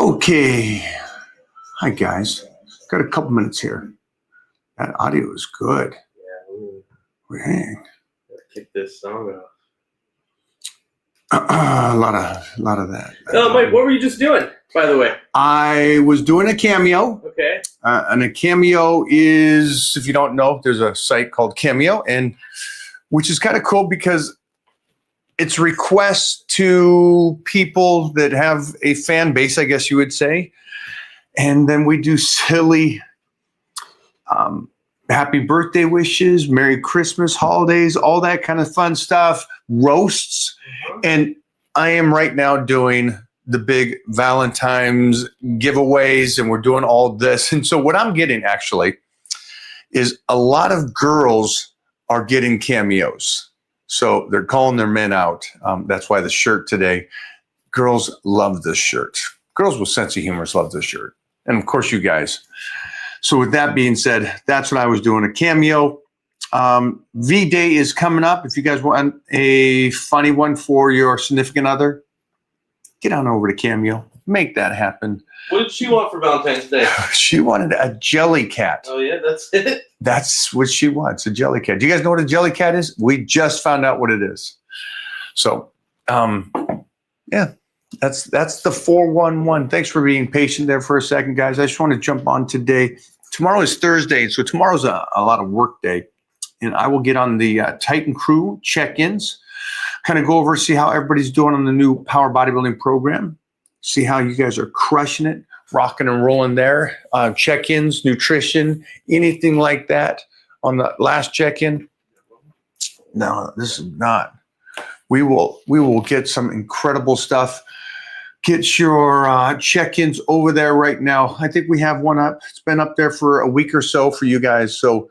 Okay. Hi, guys. Got a couple minutes here. That audio is good. Yeah, Dang. gotta kick this song off. A lot of that. Oh, Mike, what were you just doing, by the way? I was doing a Cameo. Okay. And a Cameo is, if you don't know, there's a site called Cameo, and which is kind of cool because it's requests to people that have a fan base, I guess you would say. And then we do silly happy birthday wishes, Merry Christmas, holidays, all that kind of fun stuff, roasts. And I am right now doing the big Valentine's giveaways, and we're doing all this. And so what I'm getting actually is a lot of girls are getting cameos. So they're calling their men out. That's why the shirt today, girls love this shirt. Girls with sense of humor love this shirt. And of course you guys. So with that being said, that's what I was doing, a Cameo. V-Day is coming up. If you guys want a funny one for your significant other, get on over to Cameo. Make that happen. What did she want for Valentine's Day? She wanted a jelly cat. Oh, yeah, that's it? That's what she wants, a jelly cat. Do you guys know what a jelly cat is? We just found out what it is. So, yeah, that's the 411. Thanks for being patient there for a second, guys. I just want to jump on today. Tomorrow is Thursday, so tomorrow's a lot of work day. And I will get on the Titan Crew check-ins, kind of go over, see how everybody's doing on the new Power Bodybuilding program, see how you guys are crushing it, rocking and rolling there. Check-ins, nutrition, anything like that on the last check-in. No, this is not. We will get some incredible stuff. Get your check-ins over there right now. I think we have one up. It's been up there for a week or so for you guys. So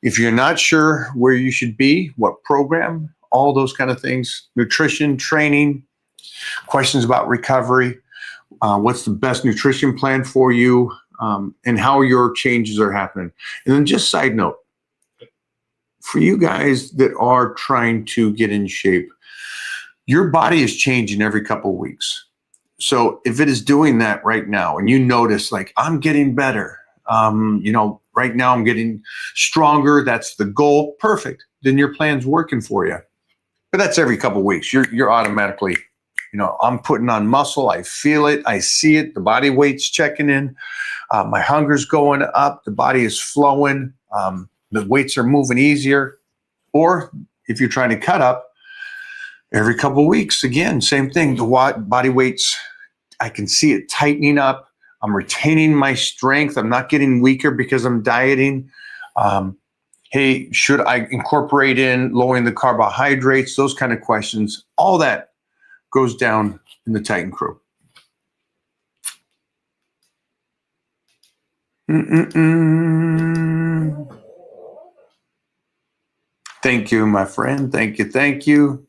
if you're not sure where you should be, what program, all those kind of things, nutrition, training, questions about recovery, what's the best nutrition plan for you, and how your changes are happening. And then just side note, for you guys that are trying to get in shape, your body is changing every couple of weeks. So if it is doing that right now and you notice like, I'm getting better, right now I'm getting stronger, that's the goal, perfect. Then your plan's working for you. But that's every couple of weeks. You're automatically, I'm putting on muscle, I feel it, I see it, the body weight's checking in, my hunger's going up, the body is flowing, the weights are moving easier. Or if you're trying to cut up, every couple of weeks, again, same thing, the body weight's, I can see it tightening up. I'm retaining my strength. I'm not getting weaker because I'm dieting. Hey, should I incorporate in lowering the carbohydrates? Those kind of questions. All that goes down in the Titan Crew. Thank you, my friend. Thank you. Thank you.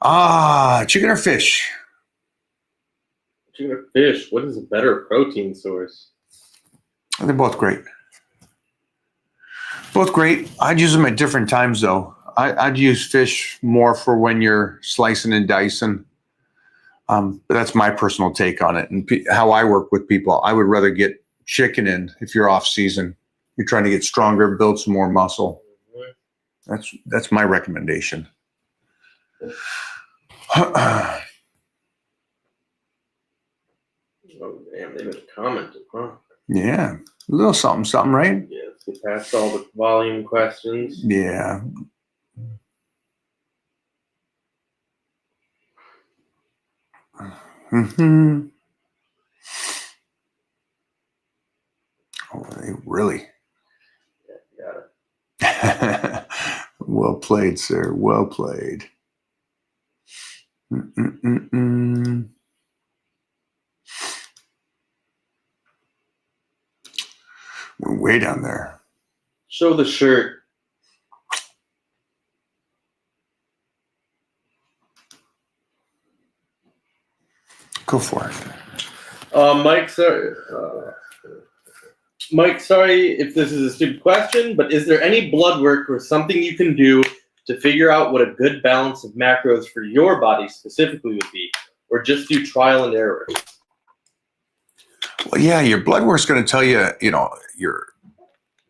Chicken or fish? Chicken or fish? What is a better protein source? They're both great. Both great. I'd use them at different times, though. I'd use fish more for when you're slicing and dicing. But that's my personal take on it. And how I work with people, I would rather get chicken in if you're off season. You're trying to get stronger, build some more muscle. That's my recommendation. Oh, damn, they just commented, huh? Yeah, a little something, right? Yeah, let's get past all the volume questions. Yeah. Mm-hmm. Oh, they really? Yeah, got it. Well played, sir. Well played. We're way down there. Show the shirt. Go for it. Mike, sorry if this is a stupid question, but is there any blood work or something you can do to figure out what a good balance of macros for your body specifically would be? or just do trial and error? Well, yeah, your blood work's going to tell you, your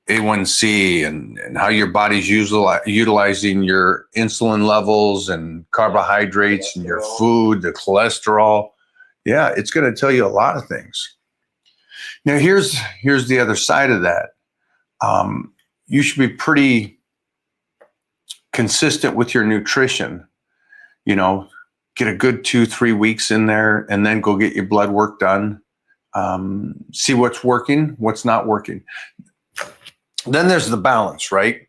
A1C and how your body's utilizing your insulin levels and carbohydrates and your food, the cholesterol. Yeah, it's going to tell you a lot of things. Now, here's the other side of that. You should be pretty consistent with your nutrition. Get a good 2-3 weeks in there and then go get your blood work done. See what's working, what's not working. Then there's the balance, right?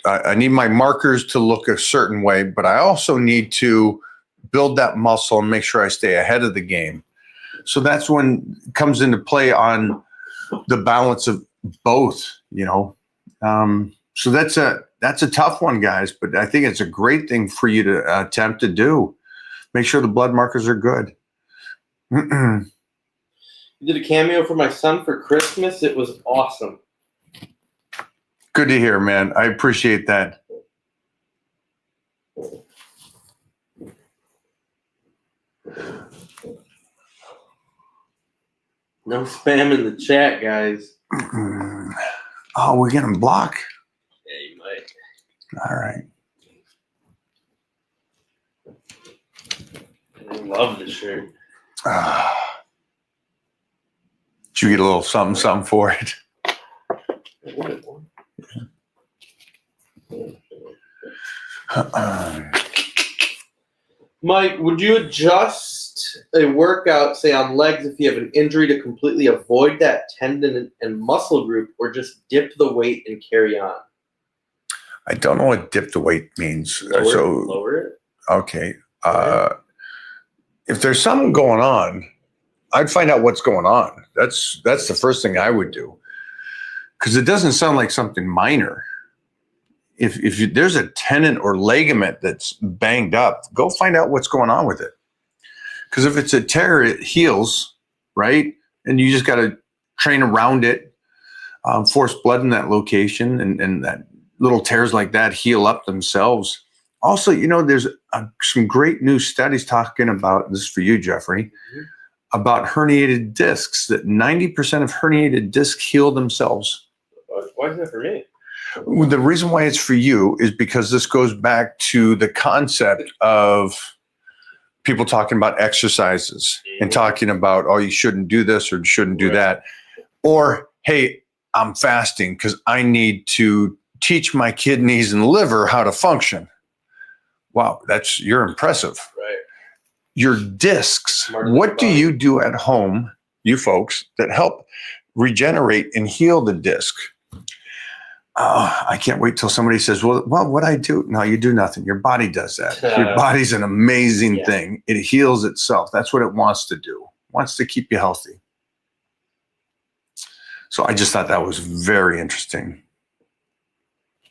I need my markers to look a certain way, but I also need to build that muscle and make sure I stay ahead of the game. So that's when it comes into play on the balance of both, So that's a tough one, guys, but I think it's a great thing for you to attempt to do. Make sure the blood markers are good. You did a cameo for my son for Christmas. It was awesome. Good to hear, man. I appreciate that. No spam in the chat, guys. Oh, we're getting blocked? Yeah, you might. All right. I love this shirt. Did you get a little something for it? Mike, would you adjust a workout, say on legs, if you have an injury to completely avoid that tendon and muscle group, or just dip the weight and carry on? I don't know what dip the weight means. Lower it. Okay. If there's something going on, I'd find out what's going on. That's the first thing I would do, because it doesn't sound like something minor. If there's a tendon or ligament that's banged up, go find out what's going on with it. Because if it's a tear, it heals, right? And you just got to train around it, force blood in that location, and that little tears like that heal up themselves. Also, there's some great new studies talking about, this is for you, Jeffrey, about herniated discs, that 90% of herniated discs heal themselves. Why is that for me? The reason why it's for you is because this goes back to the concept of people talking about exercises and talking about, oh, you shouldn't do this or you shouldn't do that. Or, hey, I'm fasting because I need to teach my kidneys and liver how to function. Wow, you're impressive. Right. Your discs, what do you do at home, you folks, that help regenerate and heal the disc? I can't wait till somebody says, well, what I do? No, you do nothing. Your body does that. Your body's an amazing thing. It heals itself. That's what it wants to do. It wants to keep you healthy. So I just thought that was very interesting.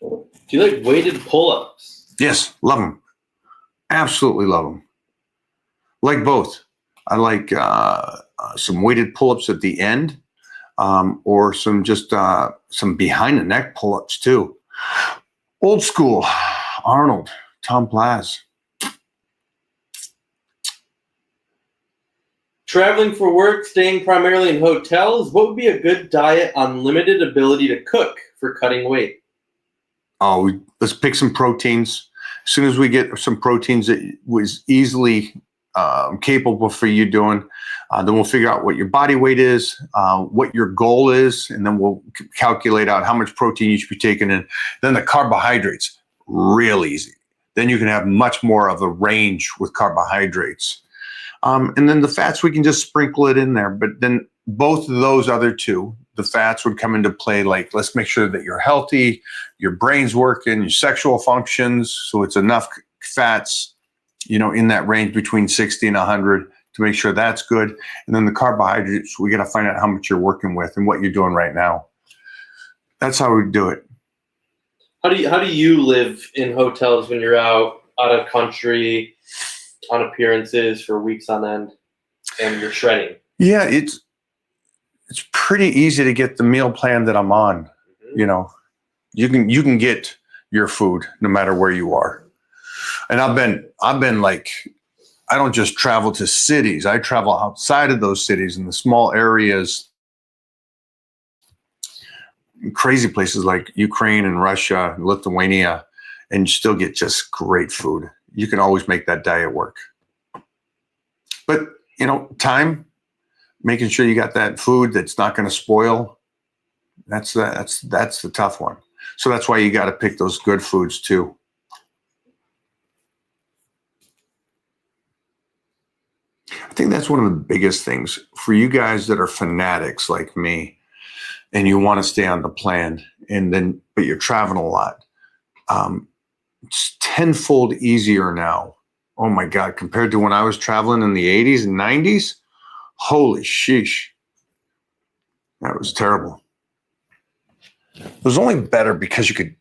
Do you like weighted pull-ups? Yes, love them. Absolutely love them. Like both. I like some weighted pull-ups at the end. Or some behind the neck pull-ups too. Old school, Arnold, Tom Plaz. Traveling for work, staying primarily in hotels, what would be a good diet on limited ability to cook for cutting weight? Oh, let's pick some proteins. As soon as we get some proteins that was easily capable for you doing, then we'll figure out what your body weight is, what your goal is, and then we'll calculate out how much protein you should be taking in. Then the carbohydrates, real easy. Then you can have much more of a range with carbohydrates. And then the fats, we can just sprinkle it in there. But then both of those other two, the fats would come into play. Like, let's make sure that you're healthy, your brain's working, your sexual functions. So it's enough fats, in that range between 60 and 100 to make sure that's good. And then the carbohydrates, we got to find out how much you're working with and what you're doing right now. That's how we do it. How do you live in hotels when you're out of country on appearances for weeks on end and you're shredding? Yeah, it's pretty easy to get the meal plan that I'm on. Mm-hmm. You can get your food no matter where you are. And I've been like I don't just travel to cities. I travel outside of those cities in the small areas, crazy places like Ukraine and Russia, and Lithuania, and you still get just great food. You can always make that diet work. But, time, making sure you got that food that's not going to spoil, that's the tough one. So that's why you got to pick those good foods too. I think that's one of the biggest things for you guys that are fanatics like me and you want to stay on the plan but you're traveling a lot. It's tenfold easier now. Oh my God, compared to when I was traveling in the 80s and 90s, holy sheesh. That was terrible. It was only better because you could,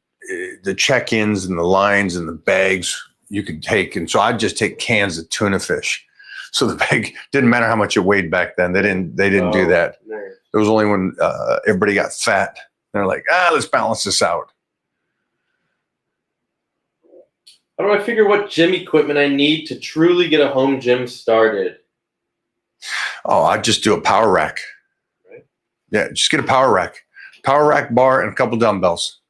the check-ins and the lines and the bags you could take. And so I'd just take cans of tuna fish. So the bag didn't matter how much it weighed back then. They didn't do that. Nice. It was only when everybody got fat. They're like, let's balance this out. How do I figure what gym equipment I need to truly get a home gym started? Oh, I'd just do a power rack. Right. Yeah, just get a power rack bar, and a couple dumbbells.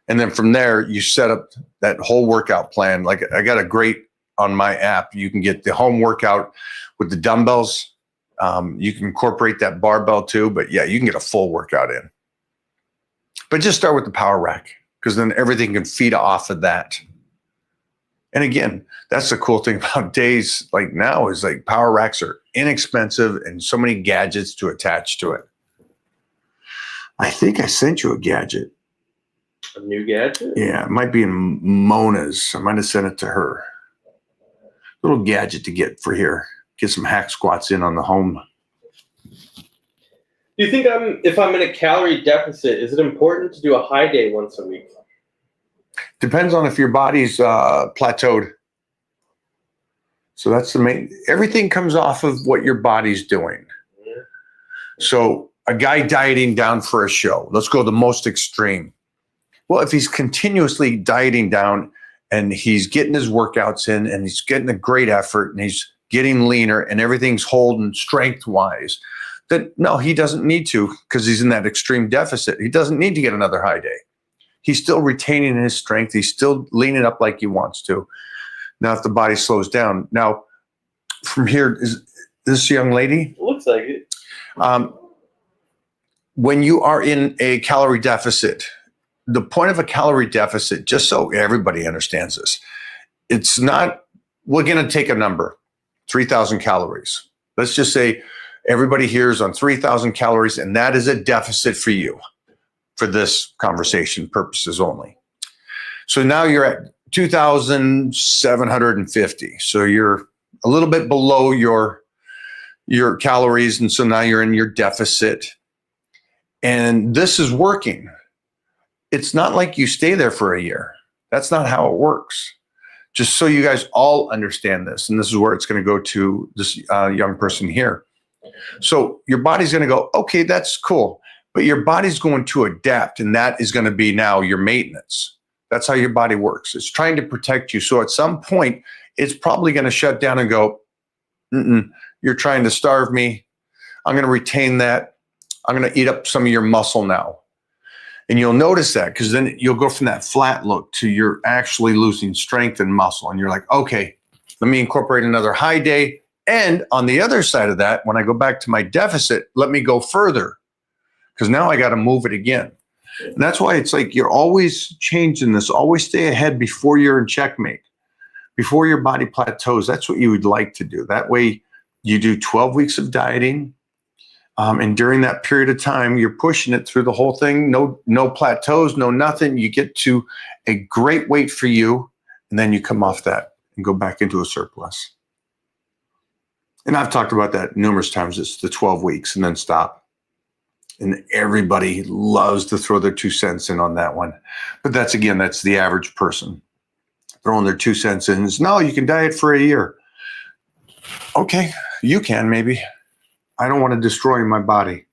And then from there, you set up that whole workout plan. Like I got a great on my app. You can get the home workout with the dumbbells. You can incorporate that barbell too, but yeah, you can get a full workout in. But just start with the power rack because then everything can feed off of that. And again, that's the cool thing about days like now is like power racks are inexpensive and so many gadgets to attach to it. I think I sent you a gadget. A new gadget? Yeah, it might be in Mona's. I might have sent it to her. Little gadget to get for here. Get some hack squats in on the home. Do you think if I'm in a calorie deficit, is it important to do a high day once a week? Depends on if your body's plateaued. So that's the main. Everything comes off of what your body's doing. Yeah. So a guy dieting down for a show. Let's go the most extreme. Well, if he's continuously dieting down and he's getting his workouts in and he's getting a great effort and he's getting leaner and everything's holding strength-wise, then no, he doesn't need to because he's in that extreme deficit. He doesn't need to get another high day. He's still retaining his strength. He's still leaning up like he wants to. Now, if the body slows down. Now, from here, is this young lady? It looks like it. When you are in a calorie deficit, the point of a calorie deficit, just so everybody understands this, it's not, we're going to take a number, 3,000 calories. Let's just say everybody here is on 3,000 calories, and that is a deficit for you for this conversation purposes only. So now you're at 2,750. So you're a little bit below your calories, and so now you're in your deficit. And this is working. It's not like you stay there for a year. That's not how it works. Just so you guys all understand this, and this is where it's going to go to this young person here. So your body's going to go, okay, that's cool. But your body's going to adapt, and that is going to be now your maintenance. That's how your body works. It's trying to protect you. So at some point, it's probably going to shut down and go, you're trying to starve me. I'm going to retain that. I'm going to eat up some of your muscle now. And you'll notice that because then you'll go from that flat look to you're actually losing strength and muscle. And you're like, okay, let me incorporate another high day. And on the other side of that, when I go back to my deficit, let me go further because now I got to move it again. And that's why it's like you're always changing this. Always stay ahead before you're in checkmate, before your body plateaus. That's what you would like to do. That way you do 12 weeks of dieting. And during that period of time, you're pushing it through the whole thing. No plateaus, no nothing. You get to a great weight for you, and then you come off that and go back into a surplus. And I've talked about that numerous times. It's the 12 weeks and then stop. And everybody loves to throw their 2 cents in on that one. But that's the average person throwing their 2 cents in. It's, no, you can diet for a year. Okay, you can maybe. I don't want to destroy my body.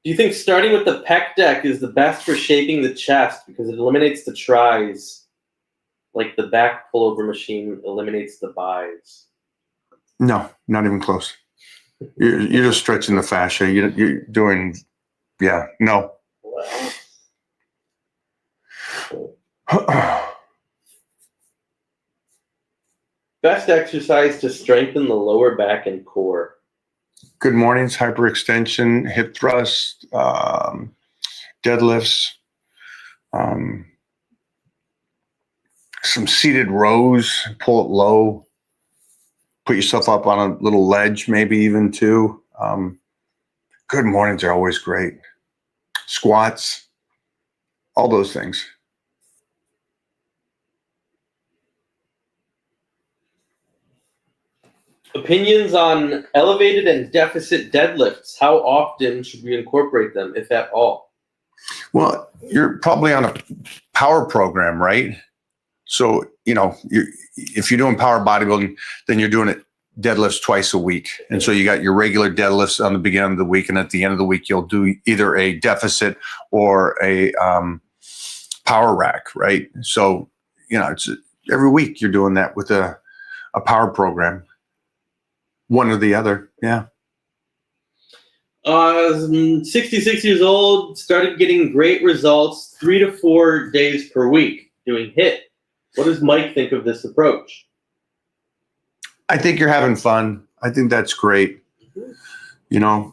Do you think starting with the pec deck is the best for shaping the chest because it eliminates the tries Like the back pullover machine eliminates the buys. No, not even close. You're just stretching the fascia. You're doing, yeah, no. Best exercise to strengthen the lower back and core. Good mornings, hyperextension, hip thrust, deadlifts, some seated rows, pull it low, put yourself up on a little ledge, maybe even too. Good mornings are always great. Squats, all those things. Opinions on elevated and deficit deadlifts. How often should we incorporate them, if at all? Well, you're probably on a power program, right? So, if you're doing power bodybuilding, then you're doing it deadlifts twice a week. And so you got your regular deadlifts on the beginning of the week. And at the end of the week, you'll do either a deficit or a power rack, right? So, it's every week you're doing that with a power program. One or the other, yeah. 66 years old, started getting great results 3 to 4 days per week doing HIIT. What does Mike think of this approach? I think you're having fun. I think that's great. And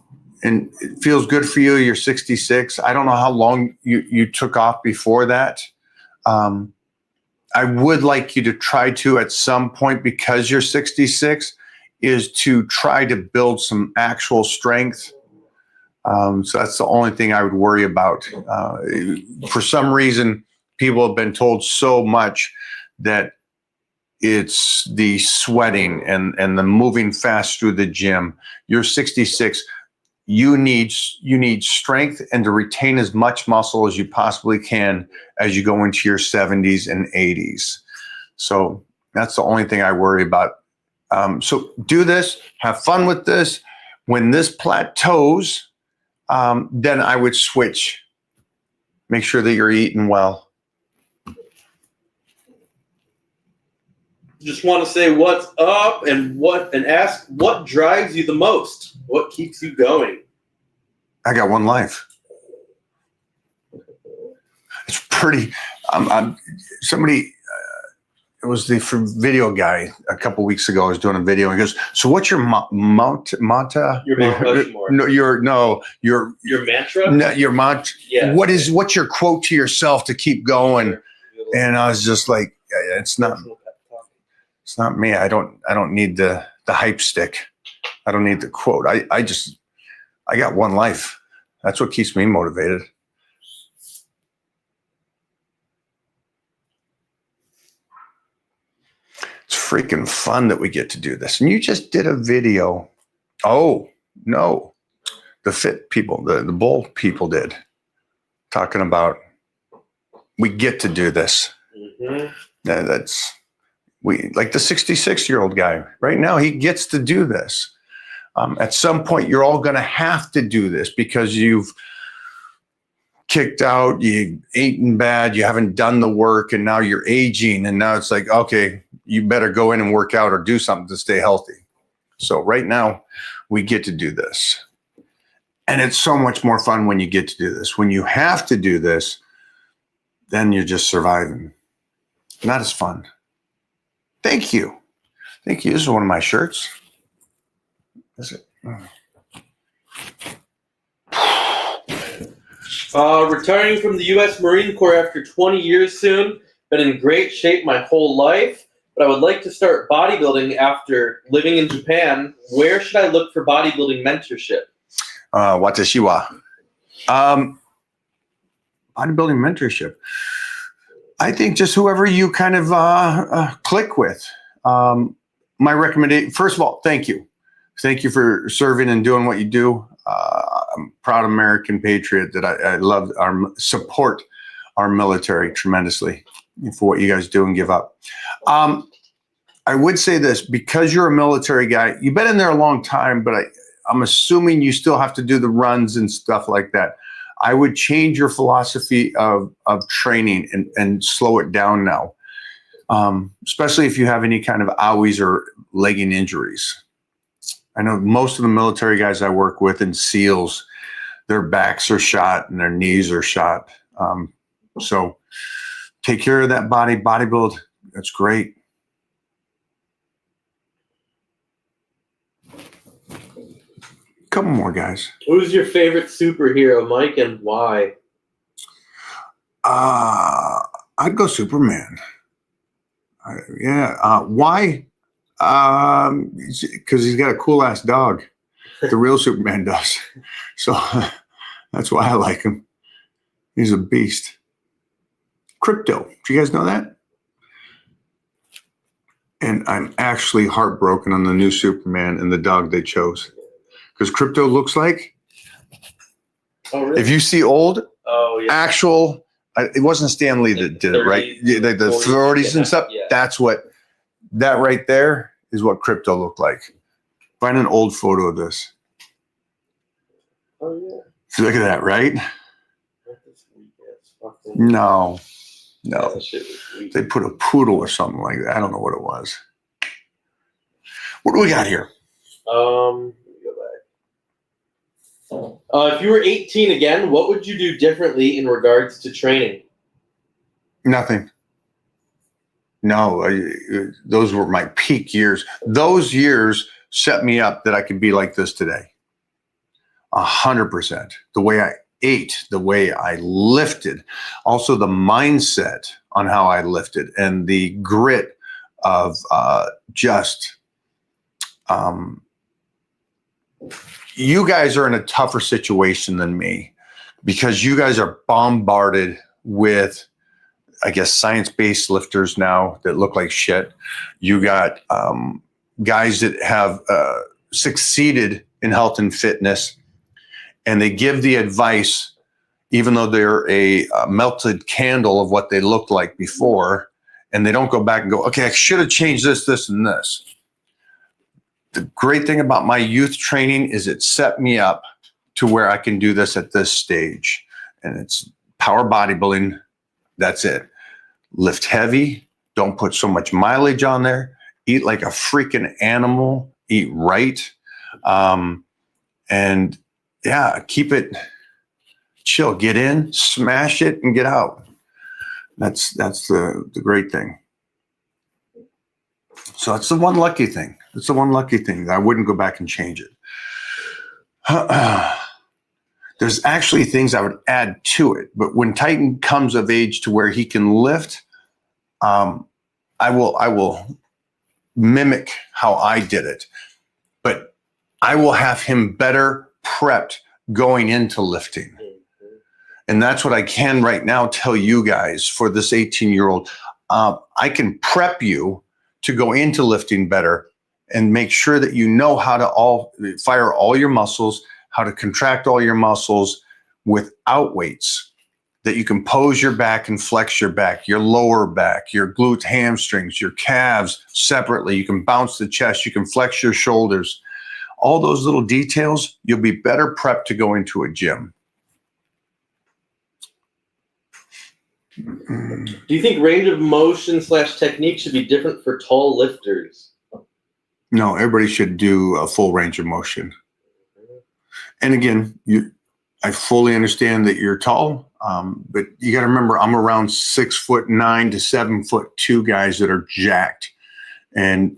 it feels good for you. You're 66. I don't know how long you took off before that. I would like you to try to, at some point, because you're 66, is to try to build some actual strength. So that's the only thing I would worry about. For some reason, people have been told so much that it's the sweating and the moving fast through the gym. You're 66. You need strength and to retain as much muscle as you possibly can as you go into your 70s and 80s. So that's the only thing I worry about. So do this, have fun with this. When this plateaus, then I would switch. Make sure that you're eating well. Just want to say what's up and ask what drives you the most? What keeps you going? I got one life. It's pretty. Somebody. It was the video guy a couple weeks ago. I was doing a video and he goes, "So what's your Mount Rushmore? No, your mantra? No, your mantra. Yeah. What's your quote to yourself to keep going?" And I was just like, "It's not me. I don't need the hype stick. I don't need the quote. I got one life. That's what keeps me motivated." It's freaking fun that we get to do this. And you just did a video. Oh, no. The fit people, the bull people did. Talking about we get to do this. Mm-hmm. Like the 66-year-old guy. Right now, he gets to do this. At some point, you're all going to have to do this because you've kicked out, you eaten bad, you haven't done the work, and now you're aging. And now it's like, okay, you better go in and work out or do something to stay healthy. So right now, we get to do this. And it's so much more fun when you get to do this. When you have to do this, then you're just surviving. Not as fun. Thank you. Thank you. This is one of my shirts. Is it? Retiring from the U.S. Marine Corps after 20 years soon. Been in great shape my whole life, but I would like to start bodybuilding after living in Japan. Where should I look for bodybuilding mentorship? Watashiwa. Bodybuilding mentorship. I think just whoever you kind of click with. My recommendation, first of all, thank you. Thank you for serving and doing what you do. I'm a proud American patriot that I love support our military tremendously for what you guys do and give up. I would say this, because you're a military guy, you've been in there a long time, but I'm assuming you still have to do the runs and stuff like that. I would change your philosophy of training and slow it down now. especially if you have any kind of owies or legging injuries. I know most of the military guys I work with in SEALs, their backs are shot and their knees are shot. So take care of that body build. That's great. Couple more guys. Who's your favorite superhero, Mike, and why? I'd go Superman. Why? Because he's got a cool ass dog. The real Superman does. So that's why I like him. He's a beast. Crypto. Do you guys know that? And I'm actually heartbroken on the new Superman and the dog they chose. Because Crypto looks like, Oh, really? if you see old, actual, it wasn't Stan Lee that did it, right? The 40s and stuff. Yeah. That right there is what Crypto looked like. Find an old photo of this. Oh, yeah. Look at that, right? No. Yeah, that shit was sweet. They put a poodle or something like that. I don't know what it was. What do we got here? Let me go back. If you were 18 again, what would you do differently in regards to training? Nothing. No, those were my peak years. Those years set me up that I could be like this today. 100%. The way I ate, the way I lifted, also the mindset on how I lifted, and the grit of you guys are in a tougher situation than me because you guys are bombarded with, I guess, science-based lifters now that look like shit. You got guys that have succeeded in health and fitness, and they give the advice, even though they're a melted candle of what they looked like before, and they don't go back and go, okay, I should have changed this, this, and this. The great thing about my youth training is it set me up to where I can do this at this stage. And it's power bodybuilding. That's it. Lift heavy. Don't put so much mileage on there. Eat like a freaking animal. Eat right. And yeah, keep it chill. Get in, smash it, and get out. That's the great thing. So it's the one lucky thing. It's the one lucky thing. I wouldn't go back and change it. There's actually things I would add to it. But when Titan comes of age to where he can lift, I will mimic how I did it. But I will have him better prepped going into lifting. And that's what I can right now tell you guys for this 18-year-old. I can prep you to go into lifting better and make sure that you know how to fire all your muscles, how to contract all your muscles without weights, that you can pose your back and flex your back, your lower back, your glutes, hamstrings, your calves separately. You can bounce the chest, you can flex your shoulders. All those little details, you'll be better prepped to go into a gym. Do you think range of motion / technique should be different for tall lifters? No, everybody should do a full range of motion. And again, I fully understand that you're tall, but you got to remember I'm around 6'9" to 7'2" guys that are jacked, and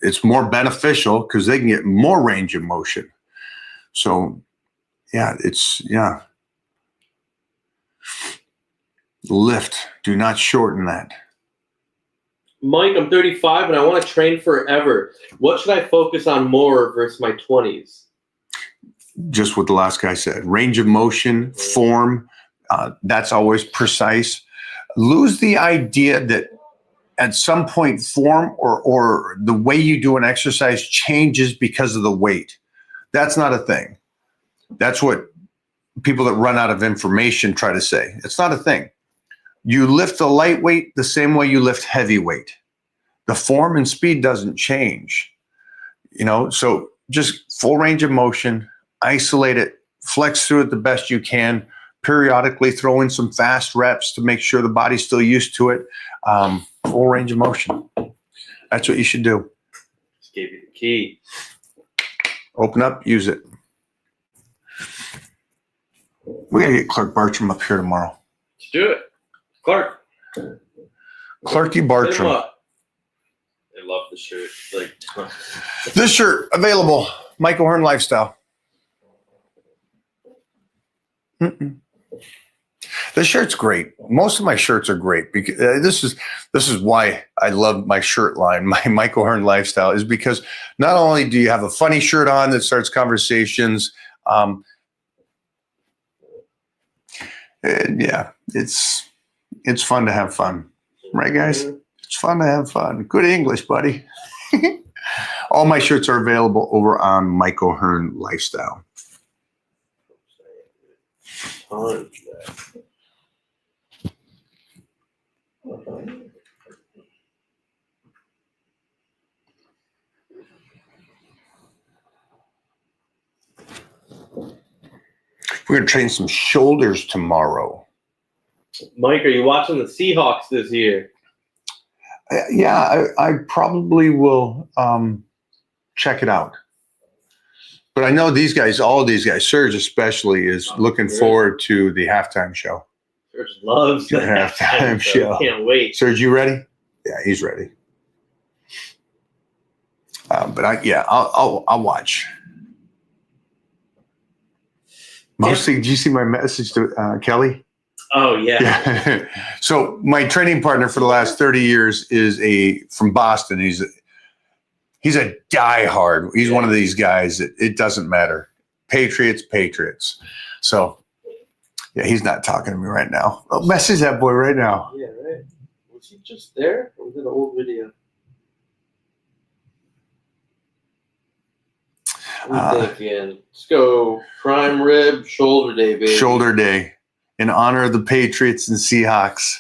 it's more beneficial because they can get more range of motion. So, yeah. Lift. Do not shorten that. Mike, I'm 35 and I want to train forever. What should I focus on more versus my 20s? Just what the last guy said. Range of motion, form, that's always precise. Lose the idea that at some point form or the way you do an exercise changes because of the weight. That's not a thing. That's what people that run out of information try to say. It's not a thing. You lift the lightweight the same way you lift heavyweight. The form and speed doesn't change. So just full range of motion, isolate it, flex through it the best you can, periodically throw in some fast reps to make sure the body's still used to it. full range of motion. That's what you should do. Just gave you the key. Open up, use it. We gotta get Clark Bartram up here tomorrow. Let's do it. Clark. Clarky Hit him Bartram. up. I love the shirt. Like, This shirt available. Michael Hearn Lifestyle. This shirt's great. Most of my shirts are great because this is why I love my shirt line. My Michael Hearn Lifestyle is because not only do you have a funny shirt on that starts conversations, and yeah, it's fun to have fun, right, guys? It's fun to have fun. Good English, buddy. All my shirts are available over on Michael Hearn Lifestyle. We're going to train some shoulders tomorrow. Mike, are you watching the Seahawks this year? Yeah, I probably will check it out. But I know these guys, all of these guys, Serge especially, is looking forward to the halftime show. Serge loves the halftime show. Can't wait. Serge, you ready? Yeah, he's ready. But I'll watch. Mostly, did you see my message to Kelly? Oh yeah. Yeah. So my training partner for the last 30 years is from Boston. He's a diehard. He's one of these guys that it doesn't matter. Patriots. So yeah, he's not talking to me right now. I'll message that boy right now. Yeah, right. Was he just there, or was it an old video? I'm thinking, let's go prime rib, shoulder day, baby. Shoulder day in honor of the Patriots and Seahawks.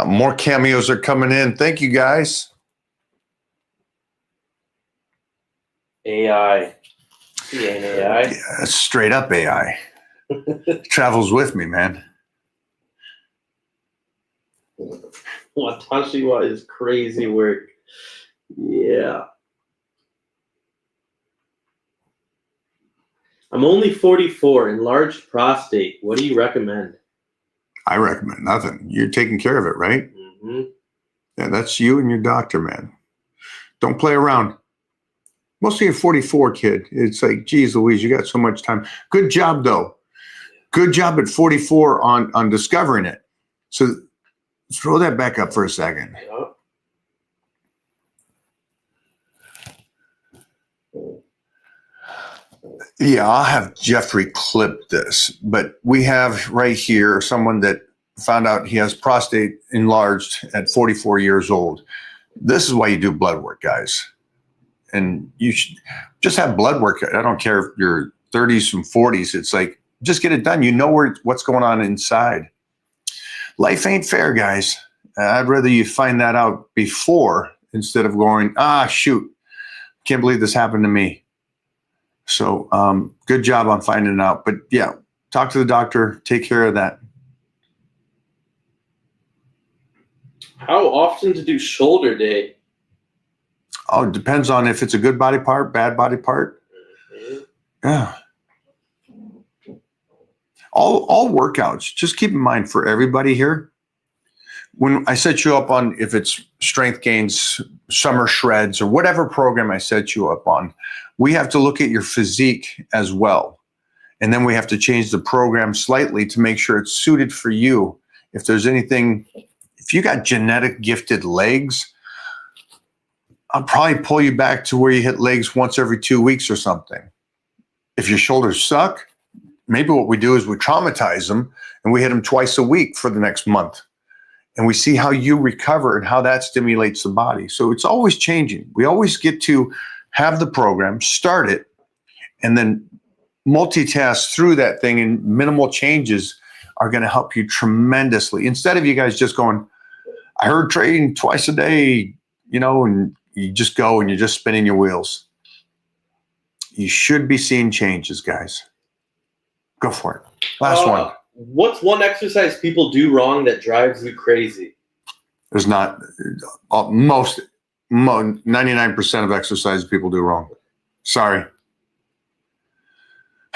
More cameos are coming in. Thank you, guys. AI. See an AI? Yeah, straight up AI. Travels with me, man. Watashiwa is crazy work. Yeah. I'm only 44, enlarged prostate. What do you recommend? I recommend nothing. You're taking care of it, right? Mm-hmm. Yeah, that's you and your doctor, man. Don't play around. Mostly a 44 kid. It's like, geez Louise, you got so much time. Good job, though. Good job at 44 on discovering it. So throw that back up for a second. Yeah, I'll have Jeffrey clip this, but we have right here someone that found out he has prostate enlarged at 44 years old. This is why you do blood work, guys. And you should just have blood work. I don't care if you're 30s from 40s. It's like, just get it done. You know what's going on inside. Life ain't fair, guys. I'd rather you find that out before instead of going, shoot, can't believe this happened to me. So good job on finding it out. But yeah, talk to the doctor. Take care of that. How often to do shoulder day? Oh, it depends on if it's a good body part, bad body part. Mm-hmm. Yeah. All workouts, just keep in mind for everybody here, when I set you up on, if it's strength gains, summer shreds, or whatever program I set you up on, we have to look at your physique as well. And then we have to change the program slightly to make sure it's suited for you. If there's anything, if you got genetic gifted legs, I'll probably pull you back to where you hit legs once every 2 weeks or something. If your shoulders suck, maybe what we do is we traumatize them and we hit them twice a week for the next month. And we see how you recover and how that stimulates the body. So it's always changing. We always get to have the program, start it, and then multitask through that thing, and minimal changes are going to help you tremendously. Instead of you guys just going, I heard train twice a day, and you just go and you're just spinning your wheels. You should be seeing changes, guys. Go for it. Last one. What's one exercise people do wrong that drives you crazy? There's not 99% of exercises people do wrong. Sorry.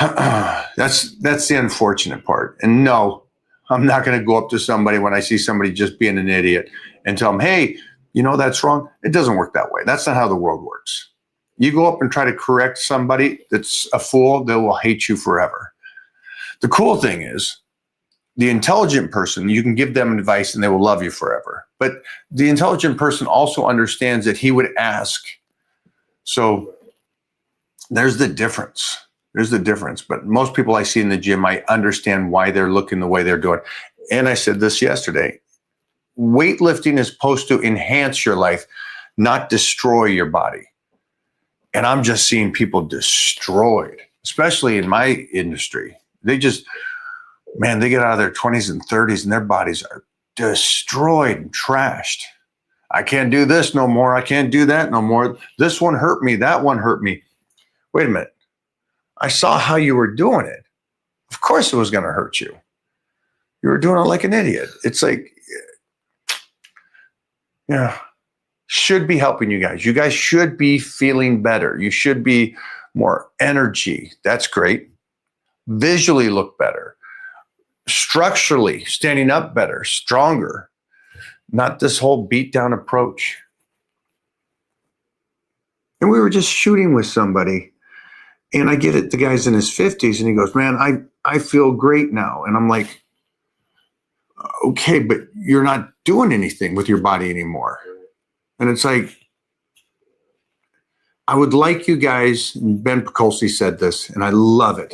That's the unfortunate part. And no, I'm not going to go up to somebody when I see somebody just being an idiot and tell them, hey, you know, that's wrong. It doesn't work that way. That's not how the world works. You go up and try to correct somebody that's a fool, they will hate you forever. The cool thing is, the intelligent person, you can give them advice and they will love you forever. But the intelligent person also understands that he would ask. So there's the difference. There's the difference. But most people I see in the gym, I understand why they're looking the way they're doing. And I said this yesterday. Weightlifting is supposed to enhance your life, not destroy your body. And I'm just seeing people destroyed, especially in my industry. They just, man, they get out of their 20s and 30s and their bodies are destroyed and trashed. I can't do this no more. I can't do that no more. This one hurt me. That one hurt me. Wait a minute. I saw how you were doing it. Of course it was going to hurt you. You were doing it like an idiot. It's like, yeah, should be helping you guys. You guys should be feeling better. You should be more energy. That's great. Visually look better. Structurally standing up better, stronger. Not this whole beat down approach. And we were just shooting with somebody. And I get it, the guy's in his 50s, and he goes, man, I feel great now. And I'm like, okay, but you're not doing anything with your body anymore. And it's like, I would like you guys, Ben Picolsi said this, and I love it.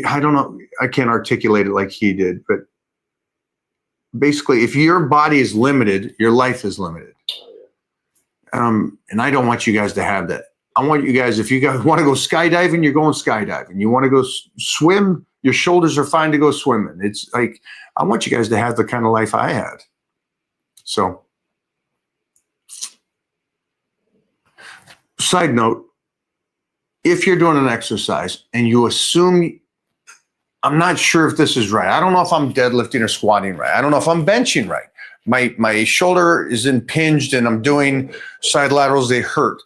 I don't know, I can't articulate it like he did, but basically, if your body is limited, your life is limited. And I don't want you guys to have that. I want you guys, if you guys want to go skydiving, you're going skydiving. You want to go swim, your shoulders are fine to go swimming. It's like, I want you guys to have the kind of life I had. So, side note, if you're doing an exercise and you assume, I'm not sure if this is right. I don't know if I'm deadlifting or squatting right. I don't know if I'm benching right. My shoulder is impinged and I'm doing side laterals, they hurt.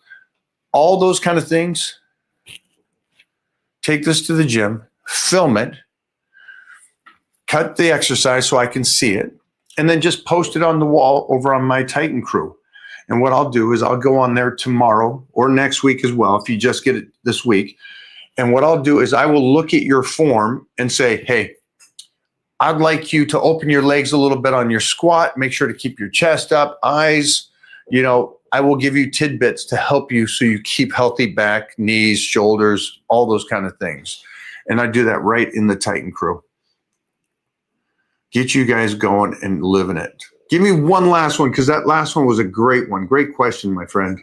All those kind of things, take this to the gym, film it, cut the exercise so I can see it, and then just post it on the wall over on my Titan crew. And what I'll do is I'll go on there tomorrow or next week as well, if you just get it this week. And what I'll do is I will look at your form and say, hey, I'd like you to open your legs a little bit on your squat, make sure to keep your chest up, eyes, you know, I will give you tidbits to help you so you keep healthy back, knees, shoulders, all those kind of things. And I do that right in the Titan crew. Get you guys going and living it. Give me one last one, because that last one was a great one. Great question, my friend.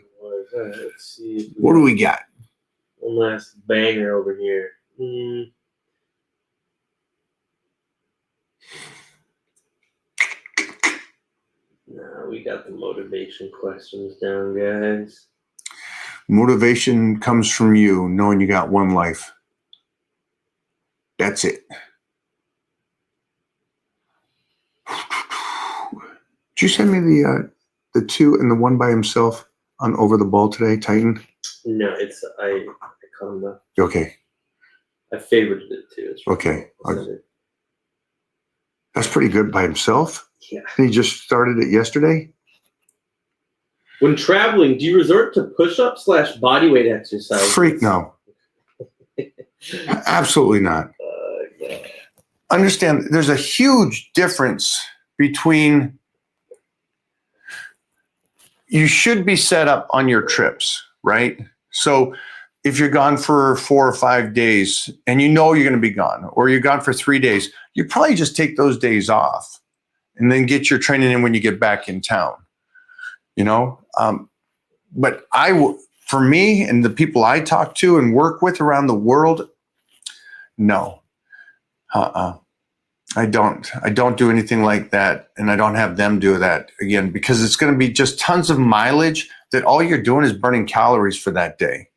Let's see. What do we got? One last banger over here. No, we got the motivation questions down, guys. Motivation comes from you, knowing you got one life. That's it. Did you send me the two and the one by himself on Over the Ball today, Titan? No, it's I cut them up. Okay. I favorited it too. Okay. That's pretty good by himself. Yeah. And he just started it yesterday. When traveling, do you resort to push-up / bodyweight exercises? Freak no. Absolutely not. Yeah. Understand, there's a huge difference between, you should be set up on your trips, right? So if you're gone for 4 or 5 days and you know you're going to be gone, or you're gone for 3 days, you probably just take those days off and then get your training in when you get back in town, you know? But for me and the people I talk to and work with around the world, no. I don't do anything like that, and I don't have them do that again, because it's going to be just tons of mileage that all you're doing is burning calories for that day.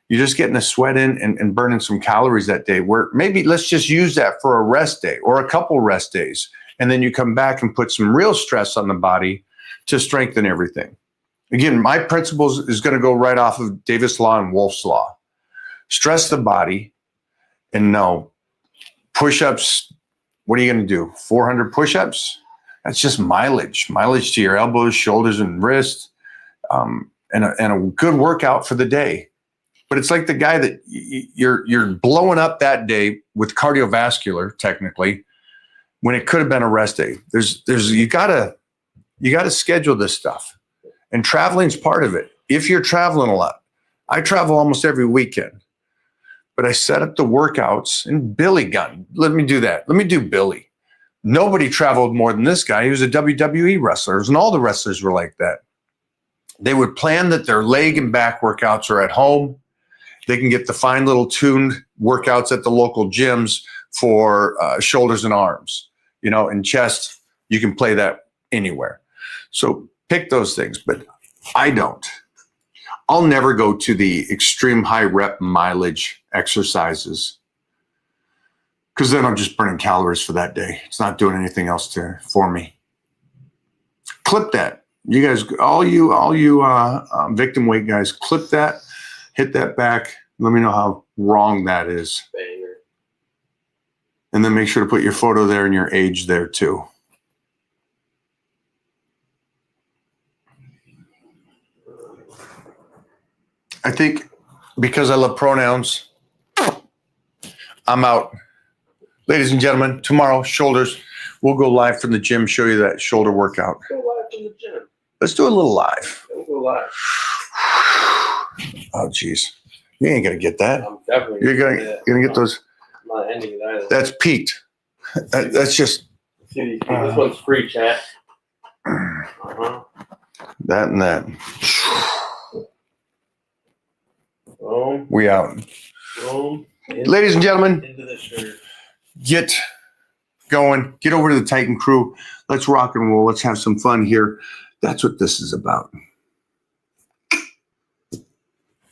You're just getting a sweat in and burning some calories that day, where maybe let's just use that for a rest day or a couple rest days. And then you come back and put some real stress on the body to strengthen everything. Again, my principles is going to go right off of Davis Law and Wolf's Law. Stress the body, and no, push-ups, what are you going to do? 400 push-ups? That's just mileage to your elbows, shoulders, and wrists, and a good workout for the day. But it's like the guy that you're blowing up that day with cardiovascular, technically, when it could have been a rest day. You gotta schedule this stuff, and traveling's part of it. If you're traveling a lot, I travel almost every weekend, but I set up the workouts and Billy gun. Let me do that. Let me do Billy. Nobody traveled more than this guy. He was a WWE wrestler, and all the wrestlers were like that. They would plan that their leg and back workouts are at home. They can get the fine little tuned workouts at the local gyms for shoulders and arms, and chest. You can play that anywhere. So pick those things, but I don't. I'll never go to the extreme high rep mileage exercises, because then I'm just burning calories for that day. It's not doing anything else for me. Clip that. You guys, all you victim weight guys, clip that. Hit that back. Let me know how wrong that is. Banger. And then make sure to put your photo there and your age there too. I think because I love pronouns, I'm out. Ladies and gentlemen, tomorrow, shoulders. We'll go live from the gym, show you that shoulder workout. Go live from the gym. Let's do a little live. We'll go live. Oh, geez. You ain't going to get that. I'm definitely You're gonna get those. I'm not ending it either. That's peaked. That's just. See, this one's free, chat. Uh-huh. That and that. Boom. We out. Boom. Ladies and gentlemen, Into the shirt. get going. Get over to the Titan Crew. Let's rock and roll. Let's have some fun here. That's what this is about.